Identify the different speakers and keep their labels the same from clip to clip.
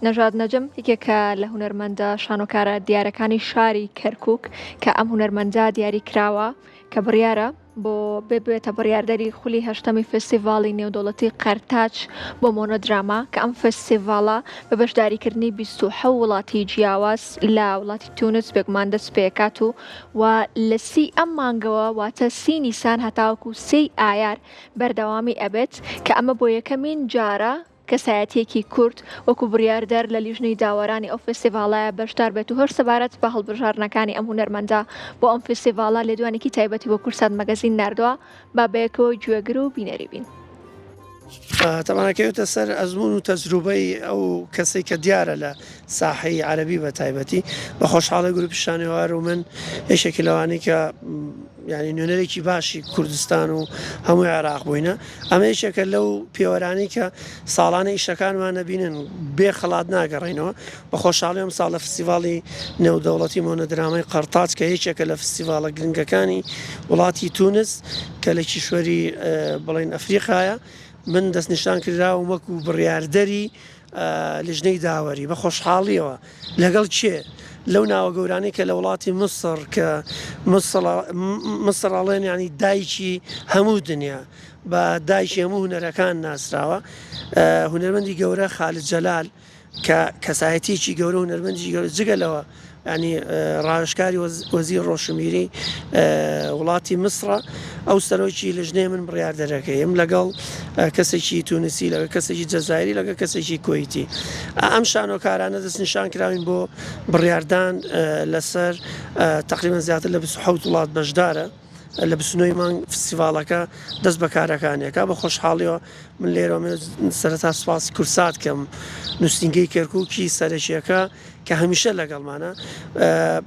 Speaker 1: نەژاد نەجەم یەکێکە لە هونەرمەندە شانۆکارە دیارەکانی شاری کەرکووک کە ئەم هونەرمەندە دیاری کراوە کە بڕیارە بۆ ببێتە بڕیاردەری خولی هەشتەمی فستیڤاڵی نێودەوڵەتی قەرتاج بۆ مۆنۆدراما کە ئەم فستیڤاڵە بە بەشداریکردنی 27 وڵاتی جیاواز لە وڵاتی تونس بێگومان دەست پێکات و لە سی ئەم مانگەوە واتە سی نیسان هەتاوەکو 3 ئایار بەردەوامی ئەبێت کە ئەمە بۆ یەکەمین جارە کەسایەتیەکی کورد وەکو بڕیاردەر لە لیژنەی داوەرانی ئەو فستیڤاڵایە بەشدار بێت و هەر سەبارەت بە هەڵبژاردنەکانی ئەم هونەرمەندە بۆ ئەم فستیڤاڵە لێدوانێکی تایبەتی بۆ کورسات مەگەزین ناردووە با بەیەکەوە گوێگر و بینەری بین.
Speaker 2: تەمانەکەوتە سەر ئەزمون و تەجروبەی ئەو کەسێک کە دیارە لە ساحەی عەرەبی بە تایبەتی بە خۆشحاڵی گروپی شانێوار و من یەکێکی لەوانەی کە ینی نوێنەرێکی باشی کوردستان و هەمووی عێراق بووینە ئەمە یەکێکە لەو پێوەرانی کە ساڵانە ئیشەکانمان نەبینن بێ خەڵات ناگەڕێنەوە بە خۆشحاڵی ئەم ساڵ لە فستیڤاڵی نێودەوڵەتی مۆنۆدرامای قەرتاج کە یەکێکە لە فستیڤاڵە گرنگەکانی وڵاتی تونس کە لە کیشوەری بڵین ئەفریقایە من دەستنیشان کراوم وەکو بڕیاردەری لیژنەی داوەری بە خۆشحاڵیەوە لەگەڵ چێ لەو ناوە گەورانەی کە لە وڵاتی مسر کە مسرڵێن ینی دایکی هەموو دنیا بە دایکی هەموو هونەرەکان ناسراوە هونەرمەندی گەورە خالد جەلال کە کەسایەتیکی گەورە هونەرمەندی گەورە جگەلەوە ینی ڕاوێژکاری وەزیر ڕۆشنبیری وڵاتی مسرە ئەو سەرۆکی لیژنەی من بڕیاردەرەکەی ئەم لەگەڵ کەسێکی تونسی لەگە کەسێکی جەزایری لەگە کەسێکی کۆیتی ئەم شانۆکارانە دەستنیشان کراوین بۆ بڕیاردان لەسەر تقریبا زیاتر لە 27 وڵات بەشدارە لە 29 مانگ فستیڤاڵەکە دەست بە کارەکانیەکە بە خۆشحاڵیەوە من لێرە سەرەتا سوپاسی کورسات کەم نووسنگەی کەرکووکی سەرەکیەکە کە هەمیشە لەگەڵمانە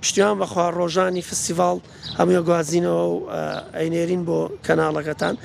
Speaker 2: پشتیوان بەخوا ڕۆژانی فستیڤاڵ هەمووی گوازینەوە و ئەینێرین بۆ کەناڵەکەتان.